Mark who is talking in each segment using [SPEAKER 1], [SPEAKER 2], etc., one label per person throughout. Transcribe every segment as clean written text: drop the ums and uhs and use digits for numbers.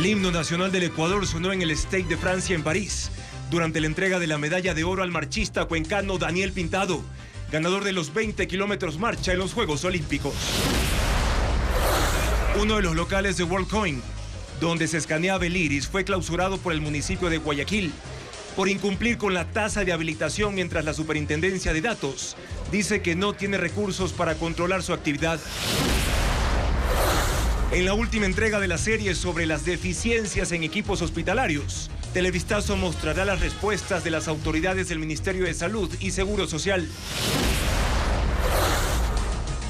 [SPEAKER 1] El himno nacional del Ecuador sonó en el Stade de Francia en París, durante la entrega de la medalla de oro al marchista cuencano Daniel Pintado, ganador de los 20 kilómetros marcha en los Juegos Olímpicos. Uno de los locales de WorldCoin, donde se escaneaba el iris, fue clausurado por el municipio de Guayaquil por incumplir con la tasa de habilitación, mientras la Superintendencia de Datos dice que no tiene recursos para controlar su actividad. En la última entrega de la serie sobre las deficiencias en equipos hospitalarios, Televistazo mostrará las respuestas de las autoridades del Ministerio de Salud y Seguro Social.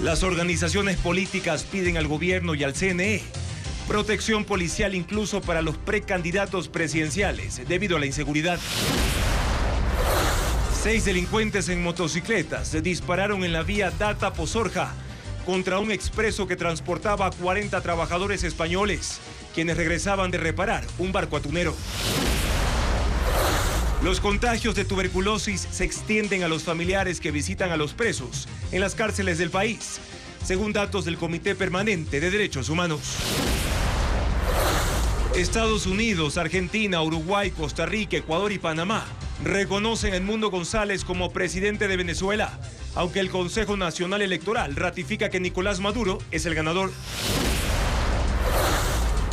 [SPEAKER 1] Las organizaciones políticas piden al gobierno y al CNE protección policial incluso para los precandidatos presidenciales debido a la inseguridad. 6 delincuentes en motocicletas se dispararon en la vía Data-Pozorja contra un expreso que transportaba a 40 trabajadores españoles, quienes regresaban de reparar un barco atunero. Los contagios de tuberculosis se extienden a los familiares que visitan a los presos en las cárceles del país, según datos del Comité Permanente de Derechos Humanos. Estados Unidos, Argentina, Uruguay, Costa Rica, Ecuador y Panamá reconocen a Edmundo González como presidente de Venezuela, aunque el Consejo Nacional Electoral ratifica que Nicolás Maduro es el ganador.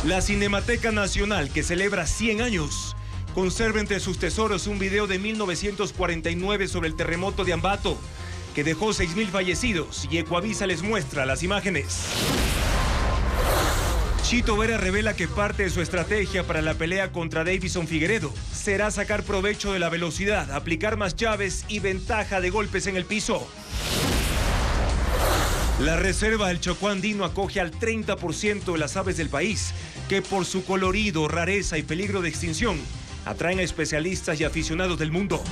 [SPEAKER 1] La Cinemateca Nacional, que celebra 100 años, conserva entre sus tesoros un video de 1949 sobre el terremoto de Ambato, que dejó 6.000 fallecidos, y Ecuavisa les muestra las imágenes. Chito Vera revela que parte de su estrategia para la pelea contra Davison Figueiredo será sacar provecho de la velocidad, aplicar más llaves y ventaja de golpes en el piso. La reserva del Chocó andino acoge al 30% de las aves del país, que por su colorido, rareza y peligro de extinción atraen a especialistas y aficionados del mundo.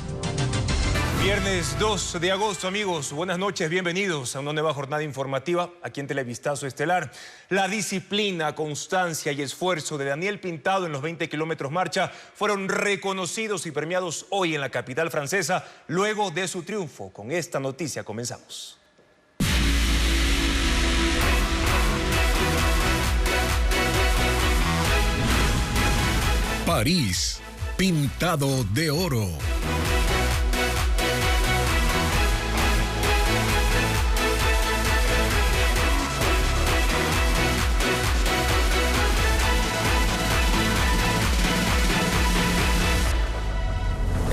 [SPEAKER 1] Viernes 2 de agosto, amigos, buenas noches, bienvenidos a una nueva jornada informativa aquí en Televistazo Estelar. La disciplina, constancia y esfuerzo de Daniel Pintado en los 20 kilómetros marcha fueron reconocidos y premiados hoy en la capital francesa luego de su triunfo. Con esta noticia comenzamos.
[SPEAKER 2] París, pintado de oro.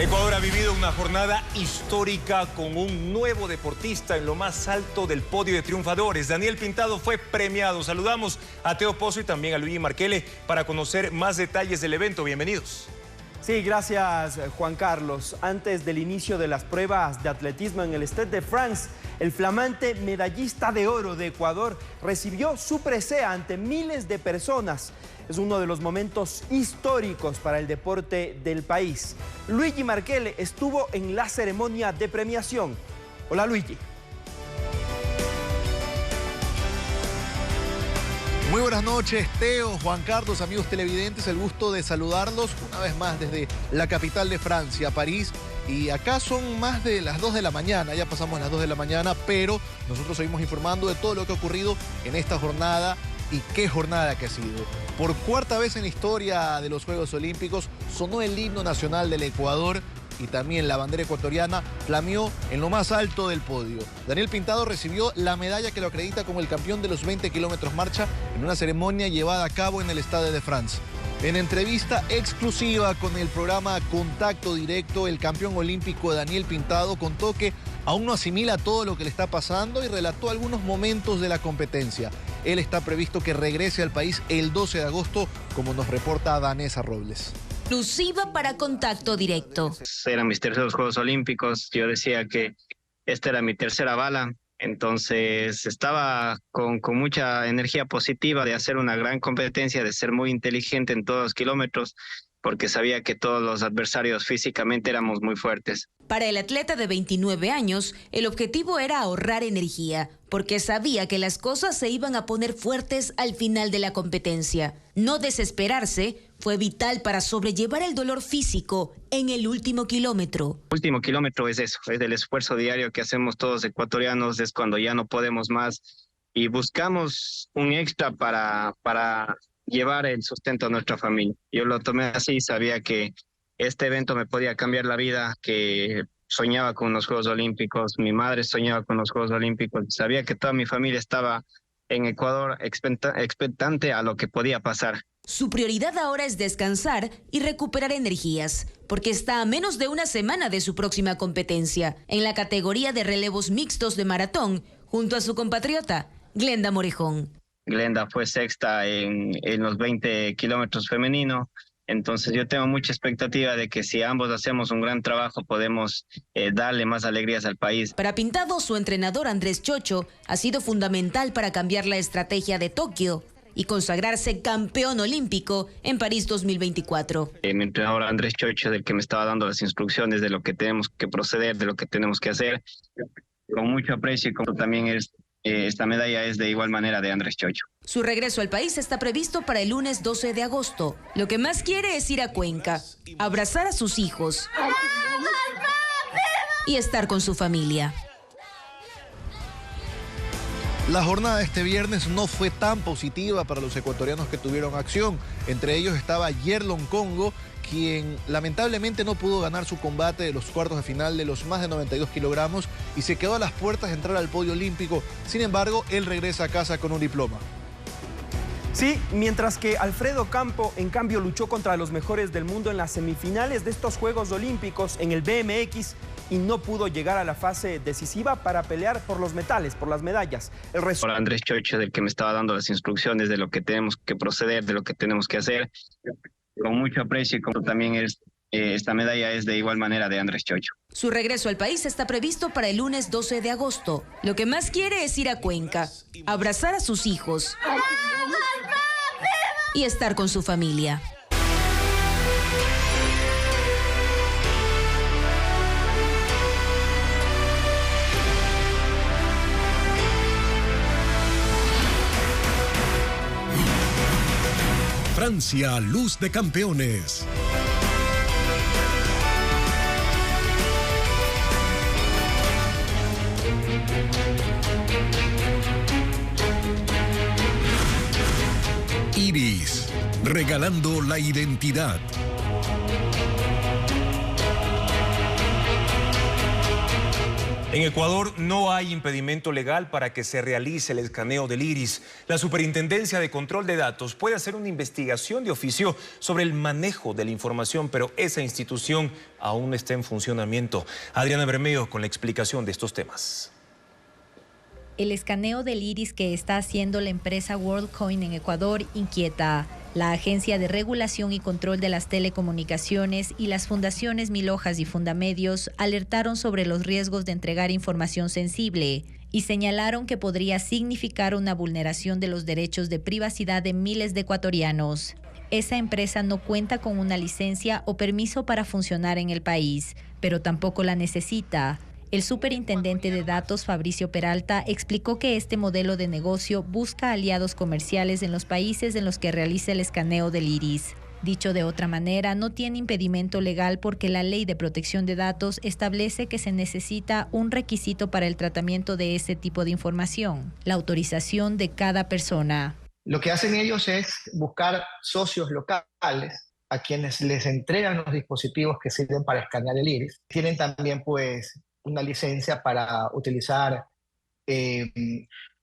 [SPEAKER 1] Ecuador ha vivido una jornada histórica con un nuevo deportista en lo más alto del podio de triunfadores. Daniel Pintado fue premiado. Saludamos a Teo Pozo y también a Luigi Marquele para conocer más detalles del evento. Bienvenidos.
[SPEAKER 3] Sí, gracias Juan Carlos. Antes del inicio de las pruebas de atletismo en el Stade de France, el flamante medallista de oro de Ecuador recibió su presea ante miles de personas. Es uno de los momentos históricos para el deporte del país. Luigi Marquele estuvo en la ceremonia de premiación. Hola, Luigi.
[SPEAKER 4] Muy buenas noches, Teo, Juan Carlos, amigos televidentes. El gusto de saludarlos una vez más desde la capital de Francia, París. Y acá son más de las 2 de la mañana, ya pasamos las 2 de la mañana, pero nosotros seguimos informando de todo lo que ha ocurrido en esta jornada. Y qué jornada que ha sido. Por cuarta vez en la historia de los Juegos Olímpicos sonó el himno nacional del Ecuador y también la bandera ecuatoriana flameó en lo más alto del podio. Daniel Pintado recibió la medalla que lo acredita como el campeón de los 20 kilómetros marcha en una ceremonia llevada a cabo en el Stade de France. En entrevista exclusiva con el programa Contacto Directo, el campeón olímpico Daniel Pintado contó que aún no asimila todo lo que le está pasando y relató algunos momentos de la competencia. Él está previsto que regrese al país el 12 de agosto, como nos reporta Danesa Robles.
[SPEAKER 5] Exclusiva para Contacto Directo.
[SPEAKER 6] Eran mis terceros Juegos Olímpicos. Yo decía que esta era mi tercera bala. Entonces estaba con mucha energía positiva de hacer una gran competencia, de ser muy inteligente en todos los kilómetros, porque sabía que todos los adversarios físicamente éramos muy fuertes.
[SPEAKER 5] Para el atleta de 29 años, el objetivo era ahorrar energía, porque sabía que las cosas se iban a poner fuertes al final de la competencia. No desesperarse fue vital para sobrellevar el dolor físico en el último kilómetro.
[SPEAKER 6] El último kilómetro es eso, es el esfuerzo diario que hacemos todos ecuatorianos, es cuando ya no podemos más y buscamos un extra para llevar el sustento a nuestra familia. Yo lo tomé así, sabía que este evento me podía cambiar la vida, que soñaba con los Juegos Olímpicos, mi madre soñaba con los Juegos Olímpicos, sabía que toda mi familia estaba en Ecuador expectante a lo que podía pasar.
[SPEAKER 5] Su prioridad ahora es descansar y recuperar energías, porque está a menos de una semana de su próxima competencia, en la categoría de relevos mixtos de maratón, junto a su compatriota, Glenda Morejón.
[SPEAKER 6] Glenda fue sexta en los 20 kilómetros femenino, entonces yo tengo mucha expectativa de que si ambos hacemos un gran trabajo podemos darle más alegrías al país.
[SPEAKER 5] Para Pintado, su entrenador Andrés Chocho ha sido fundamental para cambiar la estrategia de Tokio y consagrarse campeón olímpico en París 2024.
[SPEAKER 6] Mi entrenador Andrés Chocho, del que me estaba dando las instrucciones de lo que tenemos que proceder, de lo que tenemos que hacer, con mucho aprecio, y como también esta medalla es de igual manera de Andrés Chocho.
[SPEAKER 5] Su regreso al país está previsto para el lunes 12 de agosto. Lo que más quiere es ir a Cuenca, abrazar a sus hijos y estar con su familia.
[SPEAKER 4] La jornada de este viernes no fue tan positiva para los ecuatorianos que tuvieron acción. Entre ellos estaba Yerlon Congo, quien lamentablemente no pudo ganar su combate de los cuartos de final de los más de 92 kilogramos y se quedó a las puertas de entrar al podio olímpico. Sin embargo, él regresa a casa con un diploma.
[SPEAKER 3] Sí, mientras que Alfredo Campo, en cambio, luchó contra los mejores del mundo en las semifinales de estos Juegos Olímpicos en el BMX y no pudo llegar a la fase decisiva para pelear por los metales, por las medallas.
[SPEAKER 6] Por Andrés Chocho, del que me estaba dando las instrucciones de lo que tenemos que proceder, de lo que tenemos que hacer, con mucho aprecio, y como también esta medalla es de igual manera de Andrés Chocho.
[SPEAKER 5] Su regreso al país está previsto para el lunes 12 de agosto. Lo que más quiere es ir a Cuenca, abrazar a sus hijos y estar con su familia.
[SPEAKER 2] Francia, luz de campeones. Iris, regalando la identidad.
[SPEAKER 1] En Ecuador no hay impedimento legal para que se realice el escaneo del iris. La Superintendencia de Control de Datos puede hacer una investigación de oficio sobre el manejo de la información, pero esa institución aún está en funcionamiento. Adriana Bermeo con la explicación de estos temas.
[SPEAKER 7] El escaneo del iris que está haciendo la empresa WorldCoin en Ecuador inquieta. La Agencia de Regulación y Control de las Telecomunicaciones y las fundaciones Mil Hojas y Fundamedios alertaron sobre los riesgos de entregar información sensible y señalaron que podría significar una vulneración de los derechos de privacidad de miles de ecuatorianos. Esa empresa no cuenta con una licencia o permiso para funcionar en el país, pero tampoco la necesita. El superintendente de datos, Fabricio Peralta, explicó que este modelo de negocio busca aliados comerciales en los países en los que realiza el escaneo del iris. Dicho de otra manera, no tiene impedimento legal porque la Ley de Protección de Datos establece que se necesita un requisito para el tratamiento de ese tipo de información, la autorización de cada persona.
[SPEAKER 8] Lo que hacen ellos es buscar socios locales a quienes les entregan los dispositivos que sirven para escanear el iris. Tienen también, una licencia para utilizar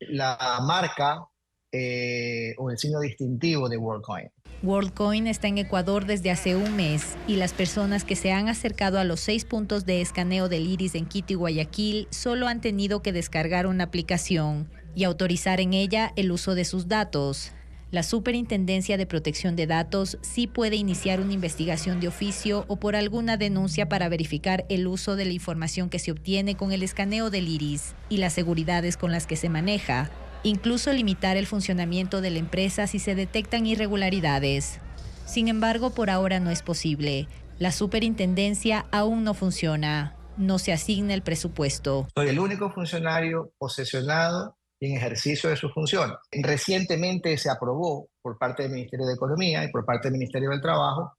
[SPEAKER 8] la marca o el signo distintivo de WorldCoin.
[SPEAKER 7] WorldCoin está en Ecuador desde hace un mes y las personas que se han acercado a los 6 puntos de escaneo del iris en Quito y Guayaquil solo han tenido que descargar una aplicación y autorizar en ella el uso de sus datos. La Superintendencia de Protección de Datos sí puede iniciar una investigación de oficio o por alguna denuncia para verificar el uso de la información que se obtiene con el escaneo del iris y las seguridades con las que se maneja, incluso limitar el funcionamiento de la empresa si se detectan irregularidades. Sin embargo, por ahora no es posible. La superintendencia aún no funciona. No se asigna el presupuesto.
[SPEAKER 8] Soy el único funcionario posesionado y en ejercicio de sus funciones. Recientemente se aprobó por parte del Ministerio de Economía y por parte del Ministerio del Trabajo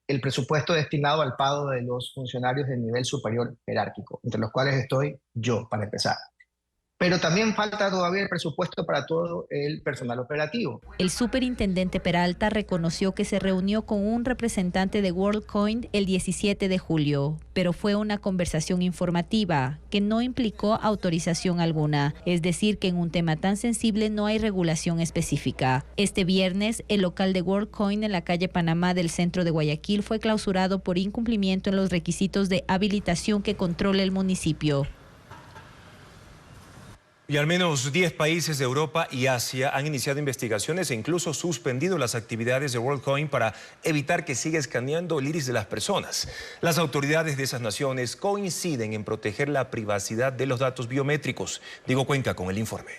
[SPEAKER 8] el presupuesto destinado al pago de los funcionarios del nivel superior jerárquico, entre los cuales estoy yo, para empezar. pero también falta todavía el presupuesto para todo el personal operativo.
[SPEAKER 7] El superintendente Peralta reconoció que se reunió con un representante de WorldCoin el 17 de julio, pero fue una conversación informativa que no implicó autorización alguna, es decir, que en un tema tan sensible no hay regulación específica. Este viernes, el local de WorldCoin en la calle Panamá del centro de Guayaquil fue clausurado por incumplimiento en los requisitos de habilitación que controla el municipio.
[SPEAKER 1] Y al menos 10 países de Europa y Asia han iniciado investigaciones e incluso suspendido las actividades de WorldCoin para evitar que siga escaneando el iris de las personas. Las autoridades de esas naciones coinciden en proteger la privacidad de los datos biométricos. Diego Cuenca con el informe.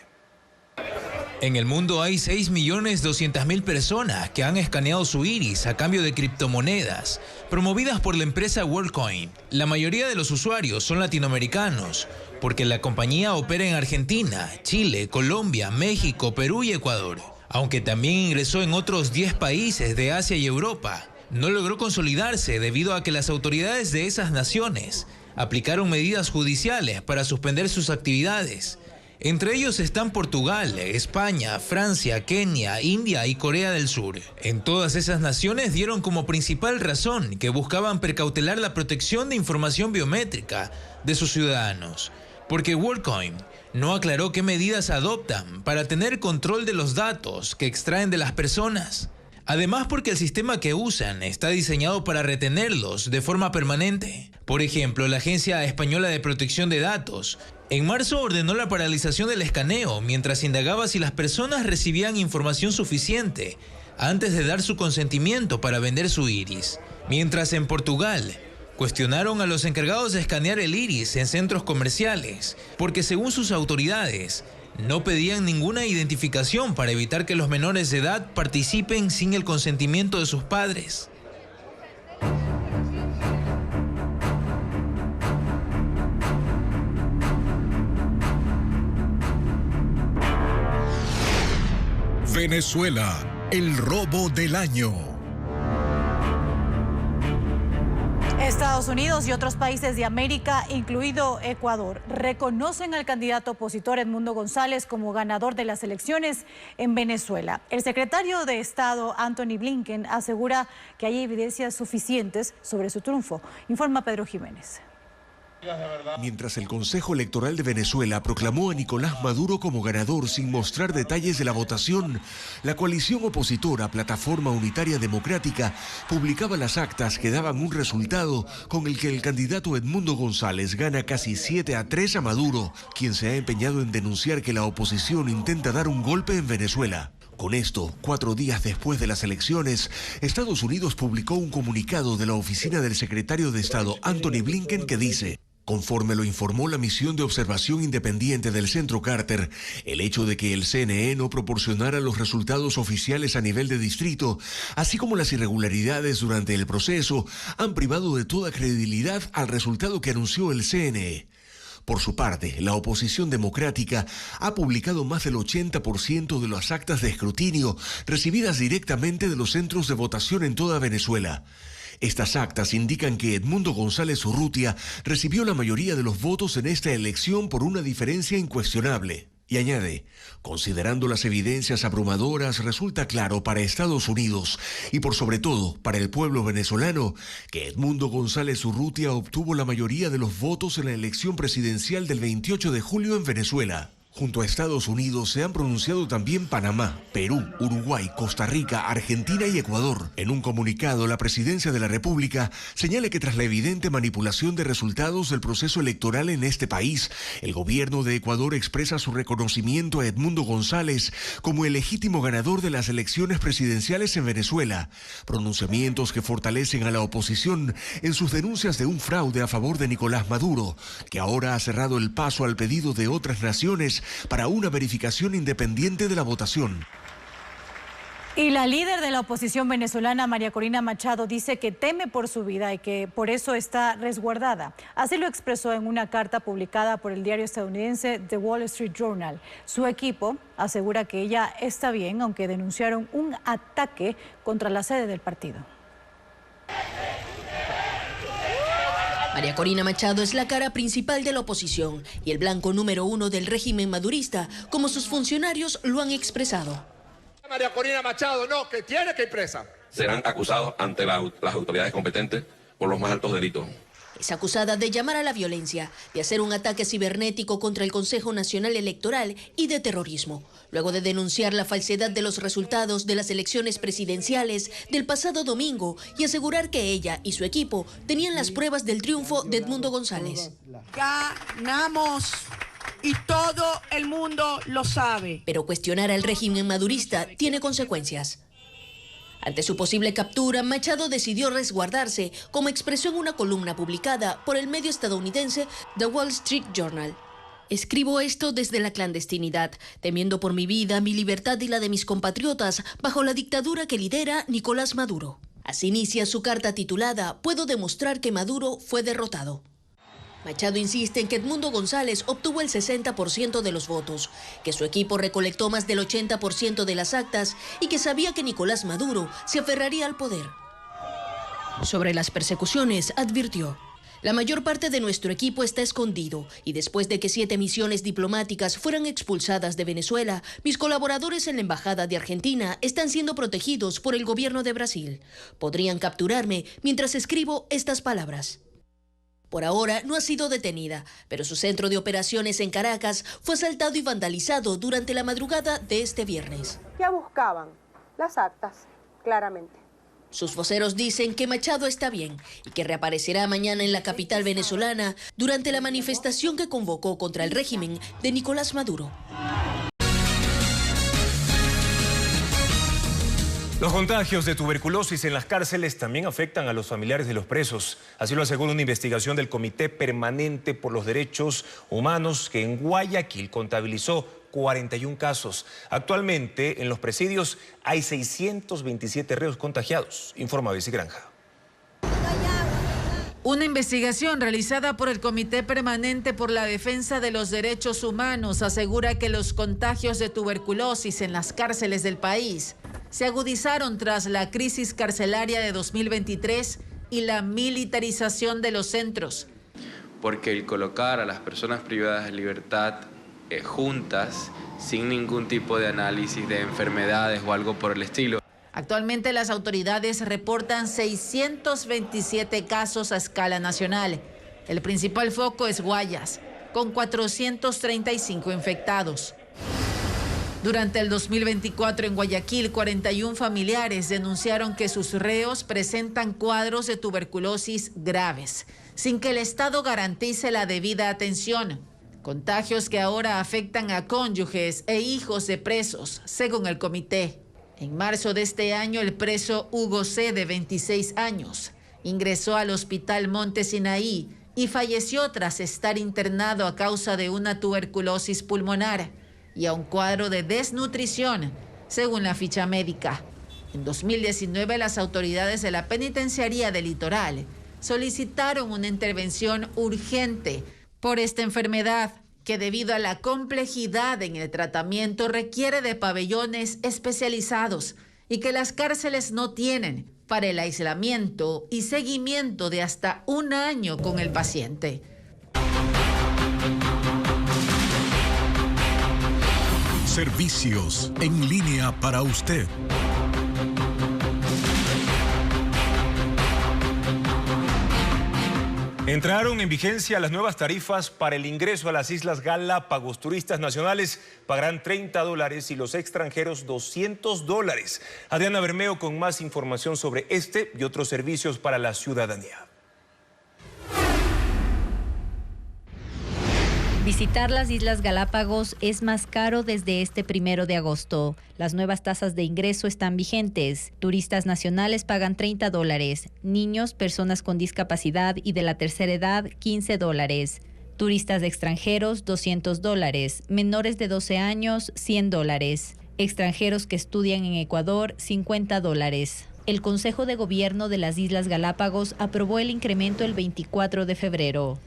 [SPEAKER 9] En el mundo hay 6.200.000 personas que han escaneado su iris a cambio de criptomonedas, promovidas por la empresa WorldCoin. La mayoría de los usuarios son latinoamericanos, porque la compañía opera en Argentina, Chile, Colombia, México, Perú y Ecuador. Aunque también ingresó en otros 10 países de Asia y Europa, no logró consolidarse debido a que las autoridades de esas naciones aplicaron medidas judiciales para suspender sus actividades. Entre ellos están Portugal, España, Francia, Kenia, India y Corea del Sur. En todas esas naciones dieron como principal razón que buscaban precautelar la protección de información biométrica de sus ciudadanos, porque WorldCoin no aclaró qué medidas adoptan para tener control de los datos que extraen de las personas. Además, porque el sistema que usan está diseñado para retenerlos de forma permanente. Por ejemplo, la Agencia Española de Protección de Datos en marzo ordenó la paralización del escaneo mientras indagaba si las personas recibían información suficiente antes de dar su consentimiento para vender su iris. Mientras en Portugal cuestionaron a los encargados de escanear el iris en centros comerciales, porque según sus autoridades, no pedían ninguna identificación para evitar que los menores de edad participen sin el consentimiento de sus padres.
[SPEAKER 2] Venezuela, el robo del año.
[SPEAKER 10] Estados Unidos y otros países de América, incluido Ecuador, reconocen al candidato opositor Edmundo González como ganador de las elecciones en Venezuela. El secretario de Estado, Antony Blinken, asegura que hay evidencias suficientes sobre su triunfo. Informa Pedro Jiménez.
[SPEAKER 11] Mientras el Consejo Electoral de Venezuela proclamó a Nicolás Maduro como ganador sin mostrar detalles de la votación, la coalición opositora Plataforma Unitaria Democrática publicaba las actas que daban un resultado con el que el candidato Edmundo González gana casi 7-3 a Maduro, quien se ha empeñado en denunciar que la oposición intenta dar un golpe en Venezuela. Con esto, 4 días después de las elecciones, Estados Unidos publicó un comunicado de la oficina del secretario de Estado Antony Blinken que dice: conforme lo informó la misión de observación independiente del Centro Carter, el hecho de que el CNE no proporcionara los resultados oficiales a nivel de distrito, así como las irregularidades durante el proceso, han privado de toda credibilidad al resultado que anunció el CNE. Por su parte, la oposición democrática ha publicado más del 80% de las actas de escrutinio recibidas directamente de los centros de votación en toda Venezuela. Estas actas indican que Edmundo González Urrutia recibió la mayoría de los votos en esta elección por una diferencia incuestionable. Y añade, considerando las evidencias abrumadoras, resulta claro para Estados Unidos y por sobre todo para el pueblo venezolano que Edmundo González Urrutia obtuvo la mayoría de los votos en la elección presidencial del 28 de julio en Venezuela. Junto a Estados Unidos se han pronunciado también Panamá, Perú, Uruguay, Costa Rica, Argentina y Ecuador. En un comunicado, la Presidencia de la República señala que tras la evidente manipulación de resultados del proceso electoral en este país, el gobierno de Ecuador expresa su reconocimiento a Edmundo González como el legítimo ganador de las elecciones presidenciales en Venezuela. Pronunciamientos que fortalecen a la oposición en sus denuncias de un fraude a favor de Nicolás Maduro, que ahora ha cerrado el paso al pedido de otras naciones para una verificación independiente de la votación.
[SPEAKER 10] Y la líder de la oposición venezolana, María Corina Machado, dice que teme por su vida y que por eso está resguardada. Así lo expresó en una carta publicada por el diario estadounidense The Wall Street Journal. Su equipo asegura que ella está bien, aunque denunciaron un ataque contra la sede del partido.
[SPEAKER 12] María Corina Machado es la cara principal de la oposición y el blanco número 1 del régimen madurista, como sus funcionarios lo han expresado.
[SPEAKER 13] María Corina Machado no, que tiene que ir presa.
[SPEAKER 14] Serán acusados ante las autoridades competentes por los más altos delitos.
[SPEAKER 12] Es acusada de llamar a la violencia, de hacer un ataque cibernético contra el Consejo Nacional Electoral y de terrorismo, luego de denunciar la falsedad de los resultados de las elecciones presidenciales del pasado domingo y asegurar que ella y su equipo tenían las pruebas del triunfo de Edmundo González.
[SPEAKER 15] Ganamos y todo el mundo lo sabe.
[SPEAKER 12] Pero cuestionar al régimen madurista tiene consecuencias. Ante su posible captura, Machado decidió resguardarse, como expresó en una columna publicada por el medio estadounidense The Wall Street Journal. Escribo esto desde la clandestinidad, temiendo por mi vida, mi libertad y la de mis compatriotas bajo la dictadura que lidera Nicolás Maduro. Así inicia su carta titulada «Puedo demostrar que Maduro fue derrotado». Machado insiste en que Edmundo González obtuvo el 60% de los votos, que su equipo recolectó más del 80% de las actas y que sabía que Nicolás Maduro se aferraría al poder. Sobre las persecuciones, advirtió: la mayor parte de nuestro equipo está escondido y después de que 7 misiones diplomáticas fueran expulsadas de Venezuela, mis colaboradores en la Embajada de Argentina están siendo protegidos por el gobierno de Brasil. Podrían capturarme mientras escribo estas palabras. Por ahora no ha sido detenida, pero su centro de operaciones en Caracas fue asaltado y vandalizado durante la madrugada de este viernes.
[SPEAKER 16] Ya buscaban las actas, claramente.
[SPEAKER 12] Sus voceros dicen que Machado está bien y que reaparecerá mañana en la capital venezolana durante la manifestación que convocó contra el régimen de Nicolás Maduro.
[SPEAKER 1] Los contagios de tuberculosis en las cárceles también afectan a los familiares de los presos. Así lo asegura una investigación del Comité Permanente por los Derechos Humanos que en Guayaquil contabilizó 41 casos. Actualmente en los presidios hay 627 reos contagiados, informa Bessie Granja.
[SPEAKER 17] Una investigación realizada por el Comité Permanente por la Defensa de los Derechos Humanos asegura que los contagios de tuberculosis en las cárceles del país se agudizaron tras la crisis carcelaria de 2023 y la militarización de los centros.
[SPEAKER 18] Porque el colocar a las personas privadas de libertad juntas, sin ningún tipo de análisis de enfermedades o algo por el estilo.
[SPEAKER 17] Actualmente las autoridades reportan 627 casos a escala nacional. El principal foco es Guayas, con 435 infectados. Durante el 2024 en Guayaquil, 41 familiares denunciaron que sus reos presentan cuadros de tuberculosis graves, sin que el Estado garantice la debida atención. Contagios que ahora afectan a cónyuges e hijos de presos, según el comité. En marzo de este año, el preso Hugo C., de 26 años, ingresó al Hospital Monte Sinaí y falleció tras estar internado a causa de una tuberculosis pulmonar y a un cuadro de desnutrición, según la ficha médica. En 2019, las autoridades de la Penitenciaría del Litoral solicitaron una intervención urgente por esta enfermedad, que debido a la complejidad en el tratamiento requiere de pabellones especializados y que las cárceles no tienen para el aislamiento y seguimiento de hasta 1 año con el paciente.
[SPEAKER 2] Servicios en línea para usted.
[SPEAKER 1] Entraron en vigencia las nuevas tarifas para el ingreso a las Islas Galápagos. Turistas nacionales pagarán $30 y los extranjeros $200. Adriana Bermeo con más información sobre este y otros servicios para la ciudadanía.
[SPEAKER 7] Visitar las Islas Galápagos es más caro desde este 1 de agosto. Las nuevas tasas de ingreso están vigentes. Turistas nacionales pagan $30. Niños, personas con discapacidad y de la tercera edad, $15. Turistas extranjeros, $200. Menores de 12 años, $100. Extranjeros que estudian en Ecuador, $50. El Consejo de Gobierno de las Islas Galápagos aprobó el incremento el 24 de febrero.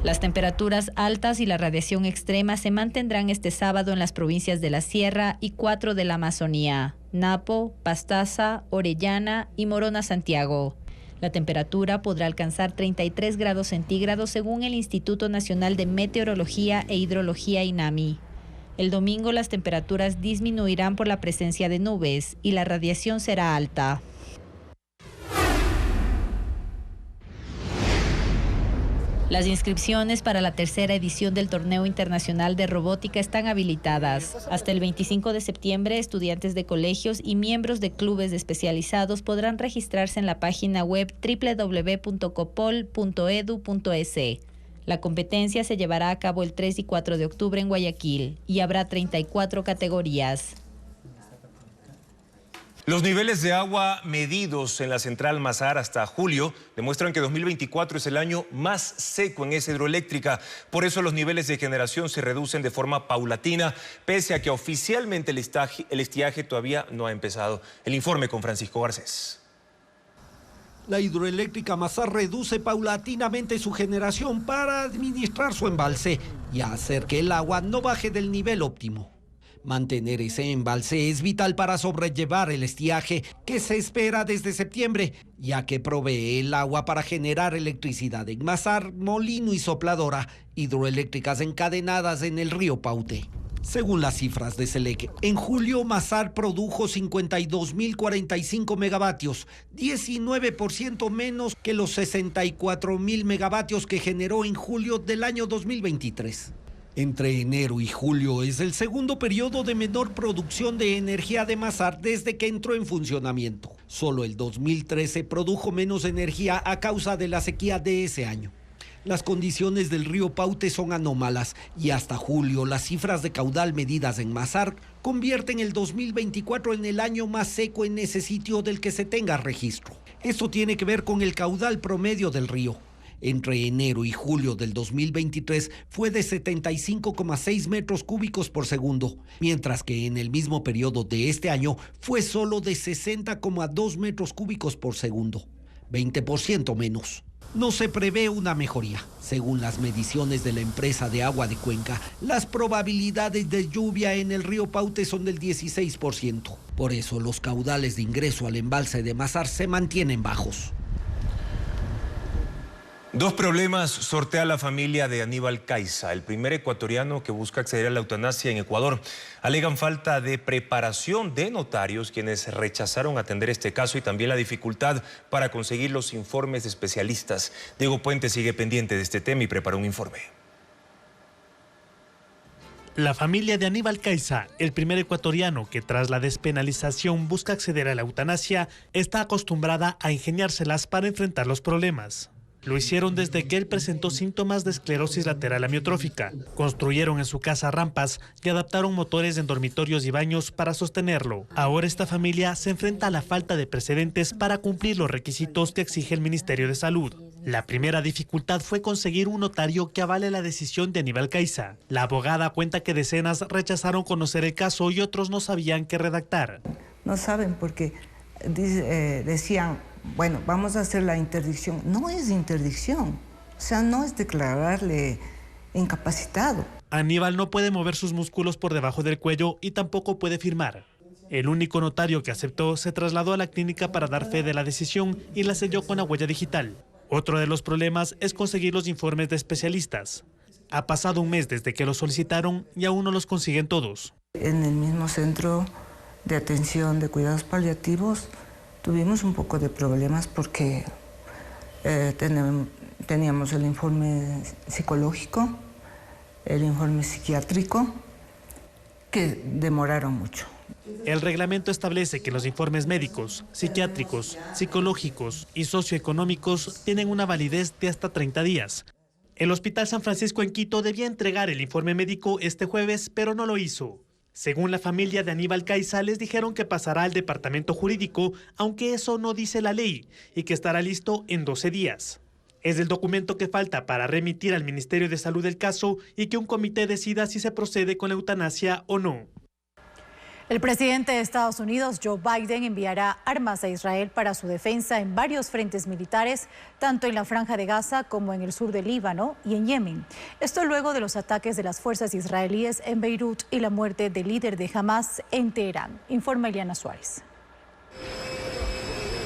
[SPEAKER 7] Las temperaturas altas y la radiación extrema se mantendrán este sábado en las provincias de la Sierra y 4 de la Amazonía. Napo, Pastaza, Orellana y Morona Santiago. La temperatura podrá alcanzar 33 grados centígrados según el Instituto Nacional de Meteorología e Hidrología INAMI. El domingo las temperaturas disminuirán por la presencia de nubes y la radiación será alta. Las inscripciones para la tercera edición del Torneo Internacional de Robótica están habilitadas. Hasta el 25 de septiembre, estudiantes de colegios y miembros de clubes especializados podrán registrarse en la página web www.copol.edu.es. La competencia se llevará a cabo el 3 y 4 de octubre en Guayaquil y habrá 34 categorías.
[SPEAKER 1] Los niveles de agua medidos en la central Mazar hasta julio demuestran que 2024 es el año más seco en esa hidroeléctrica. Por eso los niveles de generación se reducen de forma paulatina, pese a que oficialmente el estiaje todavía no ha empezado. El informe con Francisco Garcés.
[SPEAKER 19] La hidroeléctrica Mazar reduce paulatinamente su generación para administrar su embalse y hacer que el agua no baje del nivel óptimo. Mantener ese embalse es vital para sobrellevar el estiaje que se espera desde septiembre, ya que provee el agua para generar electricidad en Mazar, Molino y Sopladora, hidroeléctricas encadenadas en el río Paute. Según las cifras de SELEC, en julio Mazar produjo 52.045 megavatios, 19% menos que los 64.000 megavatios que generó en julio del año 2023. Entre enero y julio es el segundo periodo de menor producción de energía de Mazar desde que entró en funcionamiento. Solo el 2013 produjo menos energía a causa de la sequía de ese año. Las condiciones del río Paute son anómalas y hasta julio las cifras de caudal medidas en Mazar convierten el 2024 en el año más seco en ese sitio del que se tenga registro. Esto tiene que ver con el caudal promedio del río. Entre enero y julio del 2023 fue de 75,6 metros cúbicos por segundo, mientras que en el mismo periodo de este año fue solo de 60,2 metros cúbicos por segundo, 20% menos. No se prevé una mejoría. Según las mediciones de la empresa de agua de Cuenca, las probabilidades de lluvia en el río Paute son del 16%. Por eso los caudales de ingreso al embalse de Mazar se mantienen bajos.
[SPEAKER 1] Dos problemas sortea la familia de Aníbal Caiza, el primer ecuatoriano que busca acceder a la eutanasia en Ecuador. Alegan falta de preparación de notarios, quienes rechazaron atender este caso, y también la dificultad para conseguir los informes de especialistas. Diego Puente sigue pendiente de este tema y preparó un informe.
[SPEAKER 20] La familia de Aníbal Caiza, el primer ecuatoriano que tras la despenalización busca acceder a la eutanasia, está acostumbrada a ingeniárselas para enfrentar los problemas. Lo hicieron desde que él presentó síntomas de esclerosis lateral amiotrófica. Construyeron en su casa rampas y adaptaron motores en dormitorios y baños para sostenerlo. Ahora esta familia se enfrenta a la falta de precedentes para cumplir los requisitos que exige el Ministerio de Salud. La primera dificultad fue conseguir un notario que avale la decisión de Aníbal Caiza. La abogada cuenta que decenas rechazaron conocer el caso y otros no sabían qué redactar.
[SPEAKER 21] No saben porque decían, bueno, vamos a hacer la interdicción. No es interdicción, o sea, no es declararle incapacitado.
[SPEAKER 20] Aníbal no puede mover sus músculos por debajo del cuello y tampoco puede firmar. El único notario que aceptó se trasladó a la clínica para dar fe de la decisión y la selló con la huella digital. Otro de los problemas es conseguir los informes de especialistas. Ha pasado un mes desde que los solicitaron y aún no los consiguen todos.
[SPEAKER 21] En el mismo centro de atención de cuidados paliativos tuvimos un poco de problemas porque teníamos el informe psicológico, el informe psiquiátrico, que demoraron mucho.
[SPEAKER 20] El reglamento establece que los informes médicos, psiquiátricos, psicológicos y socioeconómicos tienen una validez de hasta 30 días. El Hospital San Francisco en Quito debía entregar el informe médico este jueves, pero no lo hizo. Según la familia de Aníbal Caiza, les dijeron que pasará al departamento jurídico, aunque eso no dice la ley, y que estará listo en 12 días. Es el documento que falta para remitir al Ministerio de Salud el caso y que un comité decida si se procede con la eutanasia o no.
[SPEAKER 10] El presidente de Estados Unidos, Joe Biden, enviará armas a Israel para su defensa en varios frentes militares, tanto en la Franja de Gaza como en el sur del Líbano y en Yemen. Esto luego de los ataques de las fuerzas israelíes en Beirut y la muerte del líder de Hamas en Teherán. Informa Eliana Suárez.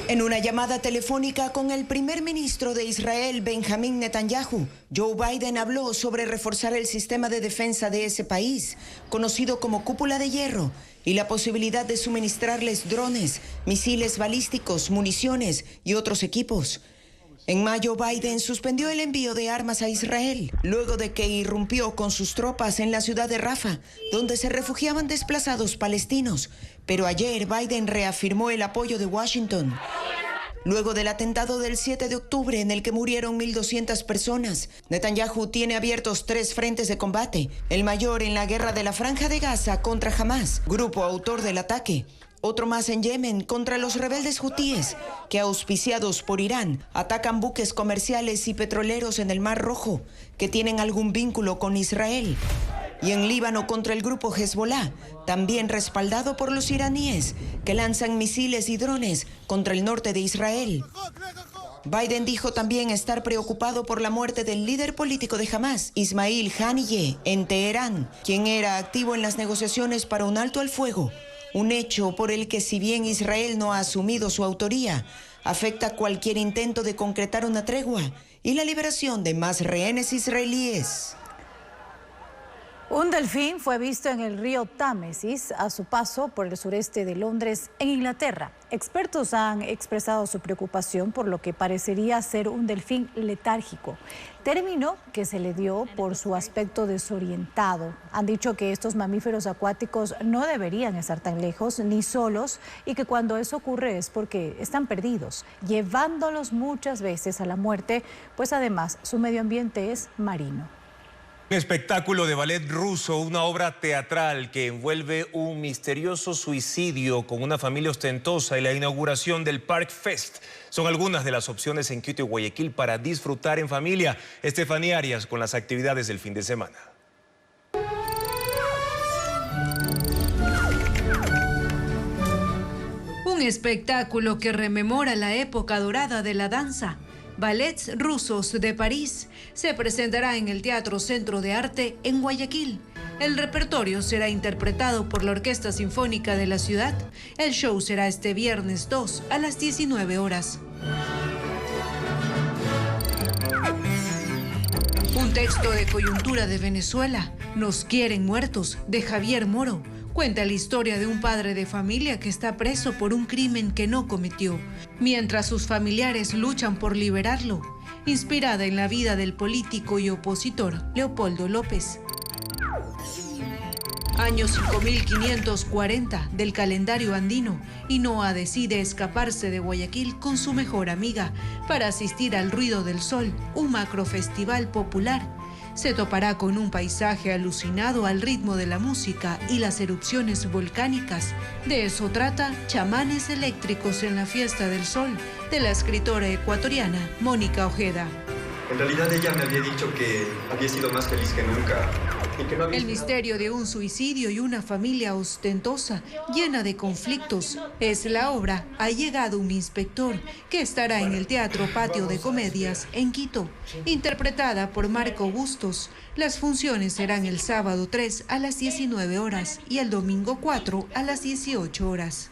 [SPEAKER 4] En una llamada telefónica con el primer ministro de Israel, Benjamín Netanyahu, Joe Biden habló sobre reforzar el sistema de defensa de ese país, conocido como Cúpula de Hierro, y la posibilidad de suministrarles drones, misiles balísticos, municiones y otros equipos. En mayo, Biden suspendió el envío de armas a Israel, luego de que irrumpió con sus tropas en la ciudad de Rafah, donde se refugiaban desplazados palestinos. Pero ayer Biden reafirmó el apoyo de Washington. Luego del atentado del 7 de octubre en el que murieron 1.200 personas, Netanyahu tiene abiertos 3 frentes de combate, el mayor en la guerra de la Franja de Gaza contra Hamas, grupo autor del ataque. Otro más en Yemen contra los rebeldes hutíes, que auspiciados por Irán, atacan buques comerciales y petroleros en el Mar Rojo, que tienen algún vínculo con Israel. Y en Líbano contra el grupo Hezbollah, también respaldado por los iraníes, que lanzan misiles y drones contra el norte de Israel. Biden dijo también estar preocupado por la muerte del líder político de Hamas, Ismail Haniyeh, en Teherán, quien era activo en las negociaciones para un alto al fuego. Un hecho por el que, si bien Israel no ha asumido su autoría, afecta cualquier intento de concretar una tregua y la liberación de más rehenes israelíes.
[SPEAKER 10] Un delfín fue visto en el río Támesis a su paso por el sureste de Londres, en Inglaterra. Expertos han expresado su preocupación por lo que parecería ser un delfín letárgico, término que se le dio por su aspecto desorientado. Han dicho que estos mamíferos acuáticos no deberían estar tan lejos ni solos y que cuando eso ocurre es porque están perdidos, llevándolos muchas veces a la muerte, pues además su medio ambiente es marino.
[SPEAKER 1] Un espectáculo de ballet ruso, una obra teatral que envuelve un misterioso suicidio con una familia ostentosa y la inauguración del Park Fest. Son algunas de las opciones en Quito y Guayaquil para disfrutar en familia. Estefanía Arias con las actividades del fin de semana.
[SPEAKER 22] Un espectáculo que rememora la época dorada de la danza. Ballets rusos de París se presentará en el Teatro Centro de Arte en Guayaquil. El repertorio será interpretado por la Orquesta Sinfónica de la ciudad. El show será este viernes 2 a las 19 horas. Un texto de coyuntura de Venezuela, Nos quieren muertos, de Javier Moro. Cuenta la historia de un padre de familia que está preso por un crimen que no cometió, mientras sus familiares luchan por liberarlo, inspirada en la vida del político y opositor Leopoldo López. Año 5540 del calendario andino, Ainhoa decide escaparse de Guayaquil con su mejor amiga para asistir al Ruido del Sol, un macrofestival popular. Se topará con un paisaje alucinado al ritmo de la música y las erupciones volcánicas. De eso trata Chamanes Eléctricos en la Fiesta del Sol, de la escritora ecuatoriana Mónica Ojeda.
[SPEAKER 23] En realidad ella me había dicho que había sido más feliz que nunca.
[SPEAKER 22] El misterio de un suicidio y una familia ostentosa, llena de conflictos, es la obra Ha llegado un inspector, que estará en el Teatro Patio de Comedias en Quito, interpretada por Marco Bustos. Las funciones serán el sábado 3 a las 19 horas y el domingo 4 a las 18 horas.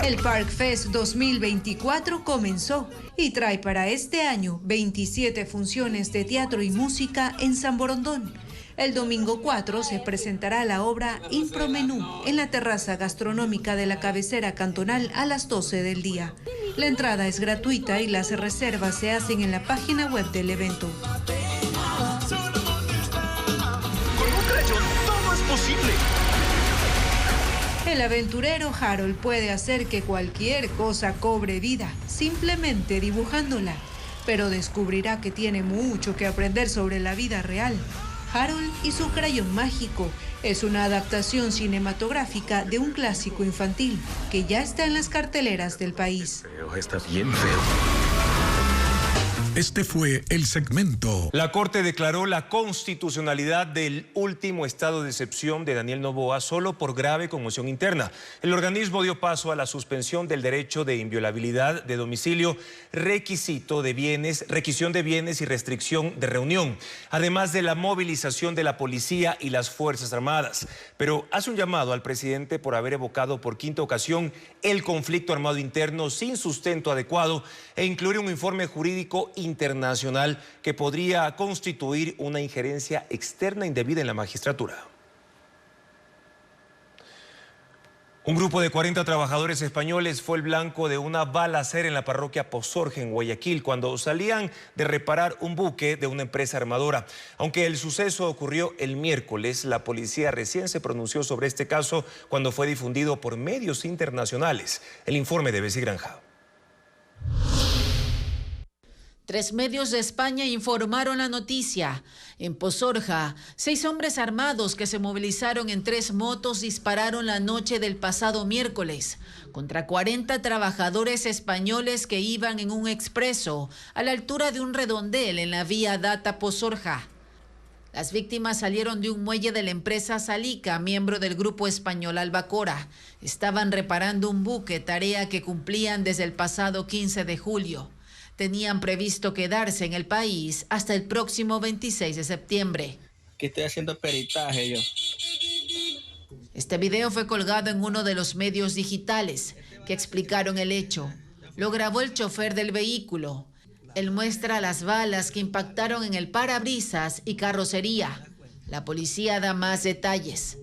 [SPEAKER 22] El Park Fest 2024 comenzó y trae para este año 27 funciones de teatro y música en San Borondón. El domingo 4 se presentará la obra Impromenú en la terraza gastronómica de la cabecera cantonal a las 12 del día. La entrada es gratuita y las reservas se hacen en la página web del evento.
[SPEAKER 1] Con un crayón todo es posible.
[SPEAKER 22] El aventurero Harold puede hacer que cualquier cosa cobre vida, simplemente dibujándola, pero descubrirá que tiene mucho que aprender sobre la vida real. Harold y su crayón mágico es una adaptación cinematográfica de un clásico infantil que ya está en las carteleras del país.
[SPEAKER 2] Está bien feo. Este fue el segmento.
[SPEAKER 1] La Corte declaró la constitucionalidad del último estado de excepción de Daniel Noboa solo por grave conmoción interna. El organismo dio paso a la suspensión del derecho de inviolabilidad de domicilio, requisición de bienes y restricción de reunión, además de la movilización de la policía y las Fuerzas Armadas. Pero hace un llamado al presidente por haber evocado por quinta ocasión el conflicto armado interno sin sustento adecuado e incluir un informe jurídico internacional que podría constituir una injerencia externa indebida en la magistratura. Un grupo de 40 trabajadores españoles fue el blanco de una balacera en la parroquia Pozorja, en Guayaquil, cuando salían de reparar un buque de una empresa armadora. Aunque el suceso ocurrió el miércoles, la policía recién se pronunció sobre este caso cuando fue difundido por medios internacionales. El informe de Bessie Granja.
[SPEAKER 17] 3 medios de España informaron la noticia. En Pozorja, 6 hombres armados que se movilizaron en 3 motos dispararon la noche del pasado miércoles contra 40 trabajadores españoles que iban en un expreso a la altura de un redondel en la vía Data Pozorja. Las víctimas salieron de un muelle de la empresa Salica, miembro del grupo español Albacora. Estaban reparando un buque, tarea que cumplían desde el pasado 15 de julio. Tenían previsto quedarse en el país hasta el próximo 26 de septiembre.
[SPEAKER 3] Aquí estoy haciendo peritaje yo.
[SPEAKER 17] Este video fue colgado en uno de los medios digitales que explicaron el hecho. Lo grabó el chofer del vehículo. Él muestra las balas que impactaron en el parabrisas y carrocería. La policía da más detalles.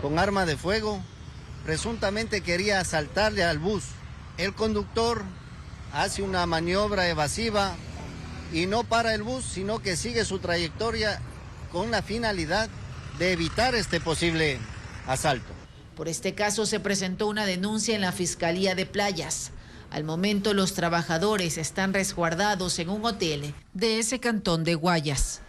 [SPEAKER 3] Con arma de fuego, presuntamente quería asaltarle al bus. El conductor hace una maniobra evasiva y no para el bus, sino que sigue su trayectoria con la finalidad de evitar este posible asalto.
[SPEAKER 17] Por este caso se presentó una denuncia en la Fiscalía de Playas. Al momento los trabajadores están resguardados en un hotel de ese cantón de Guayas.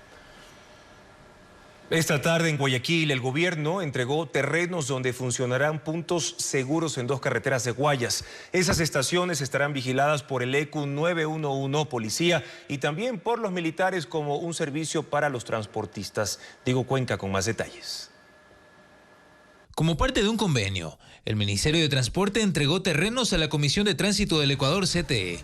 [SPEAKER 1] Esta tarde en Guayaquil, el gobierno entregó terrenos donde funcionarán puntos seguros en 2 carreteras de Guayas. Esas estaciones estarán vigiladas por el ECU 911 Policía y también por los militares como un servicio para los transportistas. Diego Cuenca con más detalles.
[SPEAKER 9] Como parte de un convenio, el Ministerio de Transporte entregó terrenos a la Comisión de Tránsito del Ecuador, CTE,